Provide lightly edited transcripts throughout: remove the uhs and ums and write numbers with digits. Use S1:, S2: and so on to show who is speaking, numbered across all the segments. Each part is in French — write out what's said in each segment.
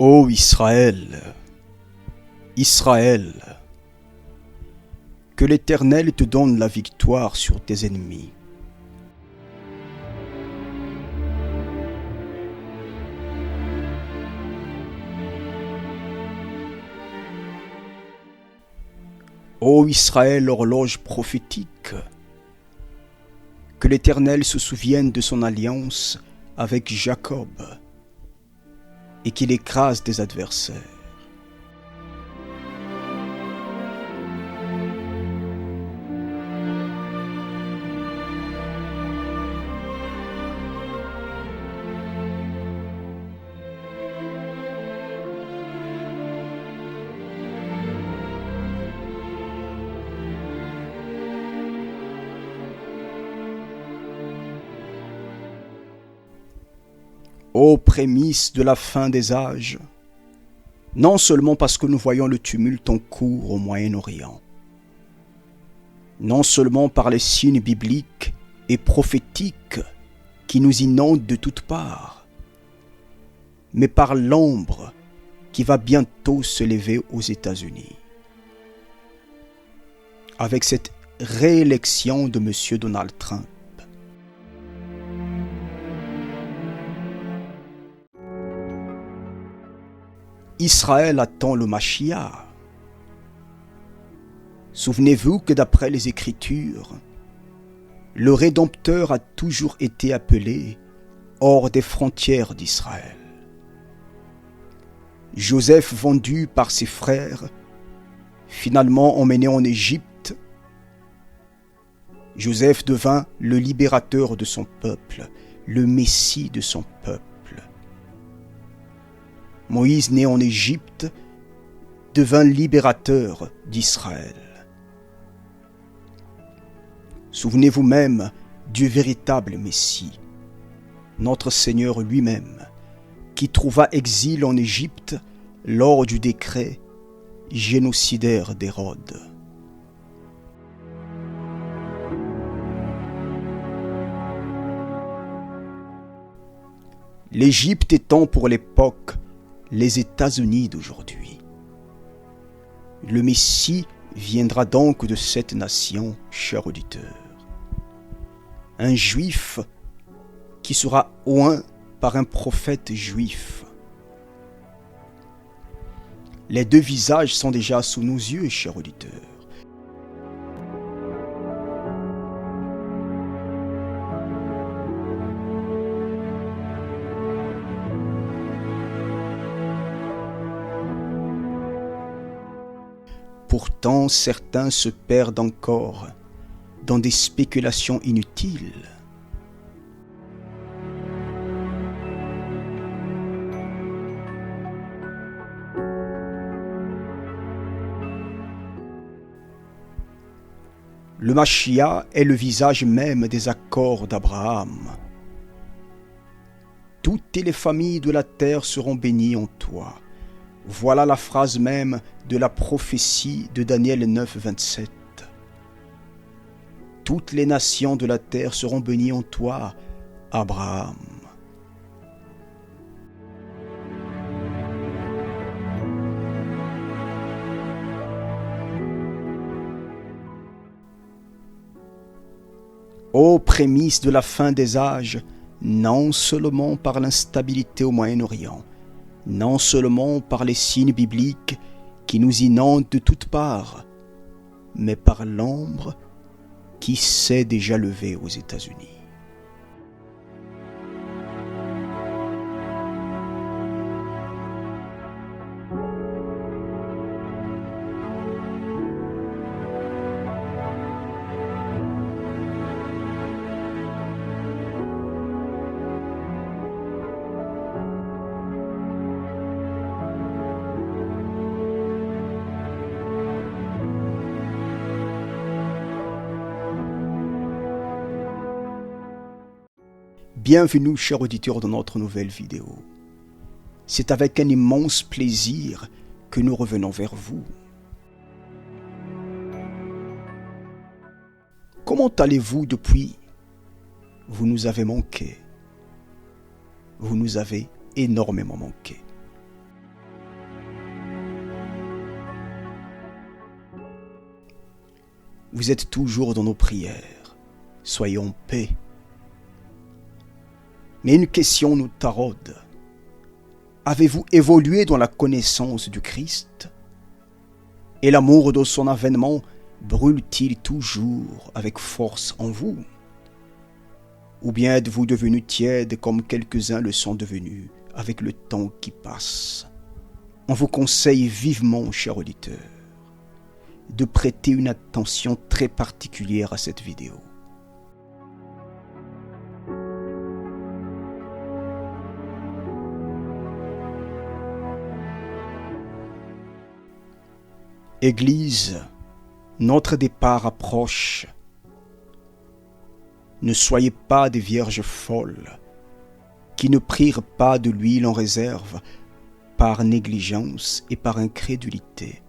S1: Ô Israël, Israël, que l'Éternel te donne la victoire sur tes ennemis. Ô Israël, horloge prophétique, que l'Éternel se souvienne de son alliance avec Jacob et qu'il écrase tes adversaires. Ô prémices de la fin des âges, non seulement parce que nous voyons le tumulte en cours au Moyen-Orient, non seulement par les signes bibliques et prophétiques qui nous inondent de toutes parts, mais par l'ombre qui va bientôt se lever aux États-Unis. Avec cette réélection de M. Donald Trump, Israël attend le Mashiach. Souvenez-vous que d'après les Écritures, le Rédempteur a toujours été appelé hors des frontières d'Israël. Joseph, vendu par ses frères, finalement emmené en Égypte, Joseph devint le libérateur de son peuple, le Messie de son peuple. Moïse, né en Égypte, devint libérateur d'Israël. Souvenez-vous même du véritable Messie, notre Seigneur lui-même, qui trouva exil en Égypte lors du décret génocidaire d'Hérode. L'Égypte étant pour l'époque les États-Unis d'aujourd'hui. Le Messie viendra donc de cette nation, cher auditeur. Un juif qui sera oint par un prophète juif. Les deux visages sont déjà sous nos yeux, cher auditeur. Pourtant, certains se perdent encore dans des spéculations inutiles. Le Mashiach est le visage même des accords d'Abraham. Toutes les familles de la terre seront bénies en toi. Voilà la phrase même de la prophétie de Daniel 9, 27. Toutes les nations de la terre seront bénies en toi, Abraham. Ô prémices de la fin des âges, non seulement par l'instabilité au Moyen-Orient, non seulement par les signes bibliques qui nous inondent de toutes parts, mais par l'ombre qui s'est déjà levée aux États-Unis. Bienvenue, chers auditeurs, dans notre nouvelle vidéo. C'est avec un immense plaisir que nous revenons vers vous. Comment allez-vous depuis? Vous nous avez manqué. Vous nous avez énormément manqué. Vous êtes toujours dans nos prières. Soyez en paix. Mais une question nous taraude. Avez-vous évolué dans la connaissance du Christ? Et l'amour de son avènement brûle-t-il toujours avec force en vous? Ou bien êtes-vous devenu tiède comme quelques-uns le sont devenus avec le temps qui passe? On vous conseille vivement, cher auditeur, de prêter une attention très particulière à cette vidéo. Église, notre départ approche. Ne soyez pas des vierges folles qui ne prirent pas de l'huile en réserve par négligence et par incrédulité.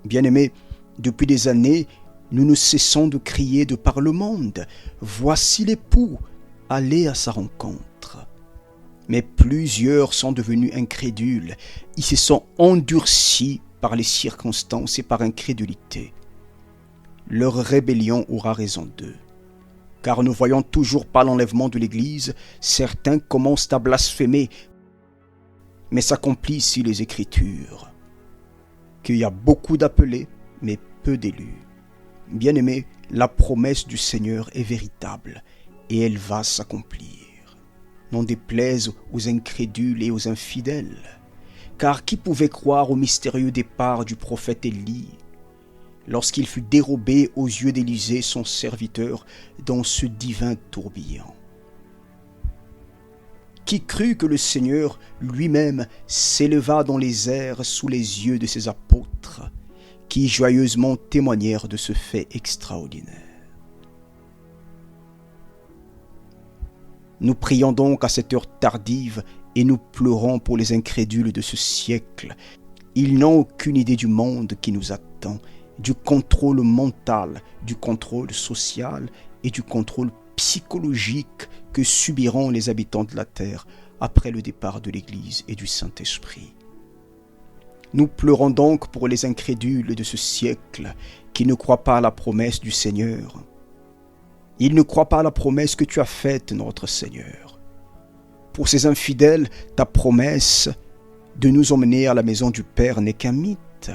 S1: Bien-aimés, depuis des années, nous ne cessons de crier de par le monde, « Voici l'époux, allez à sa rencontre ». Mais plusieurs sont devenus incrédules, ils se sont endurcis par les circonstances et par incrédulité. Leur rébellion aura raison d'eux. Car ne voyant toujours pas l'enlèvement de l'Église, certains commencent à blasphémer. Mais s'accomplissent ici les Écritures, qu'il y a beaucoup d'appelés, mais peu d'élus. Bien-aimés, la promesse du Seigneur est véritable, et elle va s'accomplir. N'en déplaise aux incrédules et aux infidèles. Car qui pouvait croire au mystérieux départ du prophète Élie, lorsqu'il fut dérobé aux yeux d'Élisée, son serviteur, dans ce divin tourbillon? Qui crut que le Seigneur lui-même s'éleva dans les airs sous les yeux de ses apôtres, qui joyeusement témoignèrent de ce fait extraordinaire? Nous prions donc à cette heure tardive et nous pleurons pour les incrédules de ce siècle. Ils n'ont aucune idée du monde qui nous attend, du contrôle mental, du contrôle social et du contrôle psychologique que subiront les habitants de la terre après le départ de l'Église et du Saint-Esprit. Nous pleurons donc pour les incrédules de ce siècle qui ne croient pas à la promesse du Seigneur. Ils ne croient pas à la promesse que tu as faite, notre Seigneur. Pour ces infidèles, ta promesse de nous emmener à la maison du Père n'est qu'un mythe.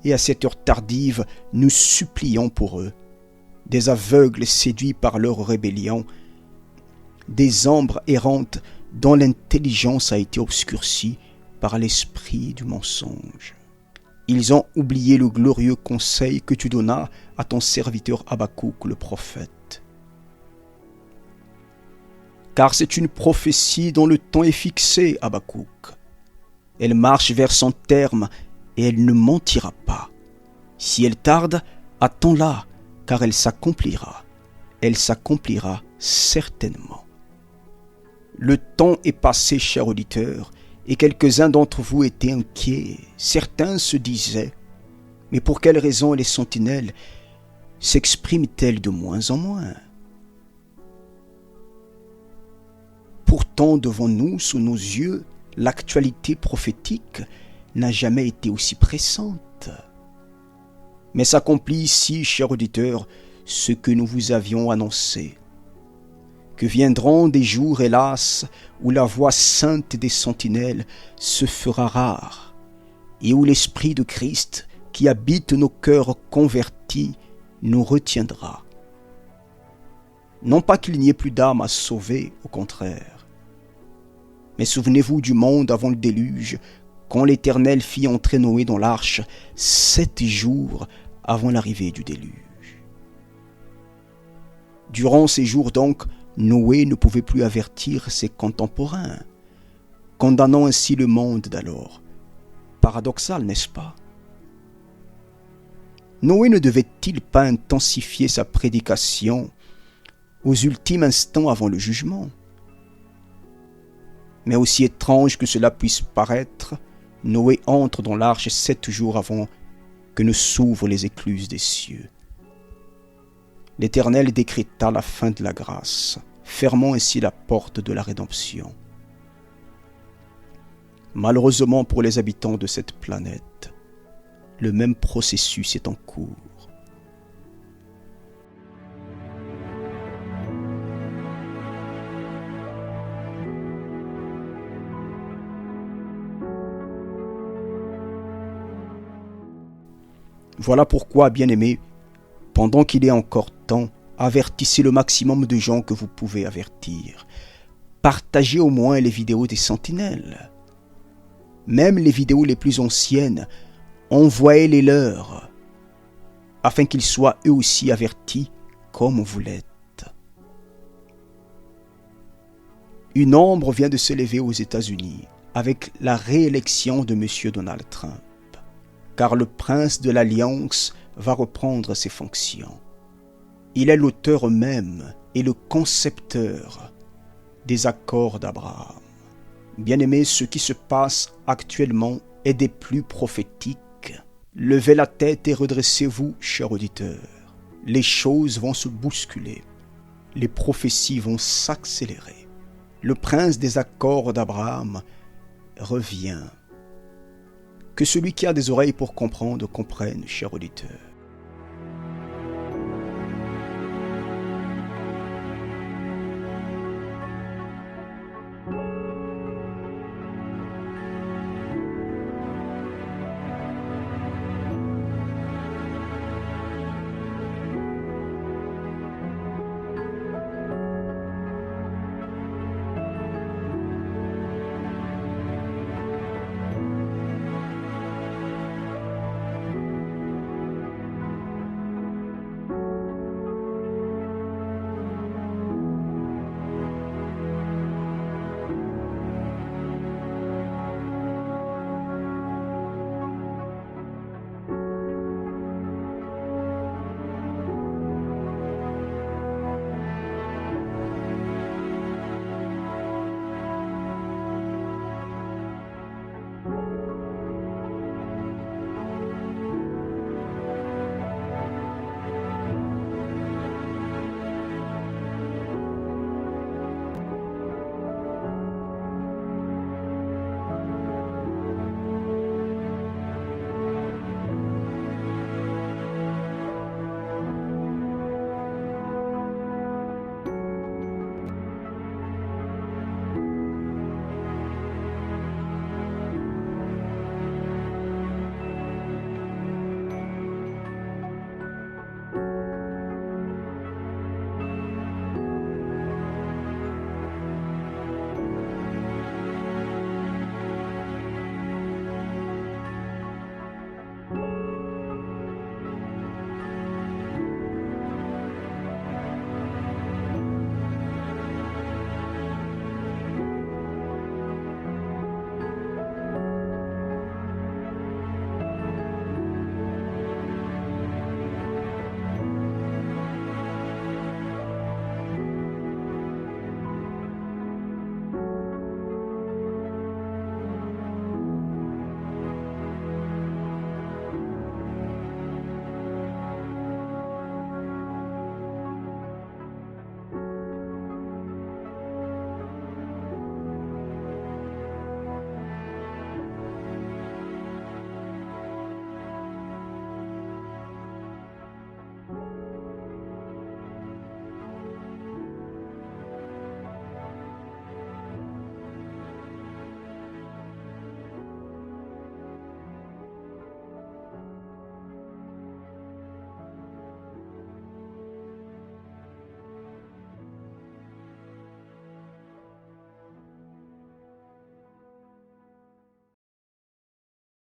S1: Et à cette heure tardive, nous supplions pour eux, des aveugles séduits par leur rébellion, des ombres errantes dont l'intelligence a été obscurcie par l'esprit du mensonge. Ils ont oublié le glorieux conseil que tu donnas à ton serviteur Habakkuk le prophète. Car c'est une prophétie dont le temps est fixé, Habakkuk. Elle marche vers son terme et elle ne mentira pas. Si elle tarde, attends-la, car elle s'accomplira. Elle s'accomplira certainement. Le temps est passé, cher auditeur, et quelques-uns d'entre vous étaient inquiets. Certains se disaient, mais pour quelle raison les sentinelles s'expriment-elles de moins en moins? Pourtant, devant nous, sous nos yeux, l'actualité prophétique n'a jamais été aussi pressante. Mais s'accomplit ici, cher auditeur, ce que nous vous avions annoncé. Que viendront des jours, hélas, où la voix sainte des sentinelles se fera rare, et où l'Esprit de Christ, qui habite nos cœurs convertis, nous retiendra. Non pas qu'il n'y ait plus d'âmes à sauver, au contraire. Mais souvenez-vous du monde avant le déluge, quand l'Éternel fit entrer Noé dans l'arche 7 jours avant l'arrivée du déluge. Durant ces jours donc, Noé ne pouvait plus avertir ses contemporains, condamnant ainsi le monde d'alors. Paradoxal, n'est-ce pas? Noé ne devait-il pas intensifier sa prédication aux ultimes instants avant le jugement? Mais aussi étrange que cela puisse paraître, Noé entre dans l'arche 7 jours avant que ne s'ouvrent les écluses des cieux. L'Éternel décréta la fin de la grâce, fermant ainsi la porte de la rédemption. Malheureusement pour les habitants de cette planète, le même processus est en cours. Voilà pourquoi, bien-aimés, pendant qu'il est encore temps, avertissez le maximum de gens que vous pouvez avertir. Partagez au moins les vidéos des sentinelles. Même les vidéos les plus anciennes, envoyez-les leur, afin qu'ils soient eux aussi avertis comme vous l'êtes. Une ombre vient de se lever aux États-Unis avec la réélection de M. Donald Trump, car le prince de l'Alliance va reprendre ses fonctions. Il est l'auteur même et le concepteur des accords d'Abraham. Bien-aimés, ce qui se passe actuellement est des plus prophétiques. Levez la tête et redressez-vous, chers auditeurs. Les choses vont se bousculer. Les prophéties vont s'accélérer. Le prince des accords d'Abraham revient. Que celui qui a des oreilles pour comprendre comprenne, chers auditeurs.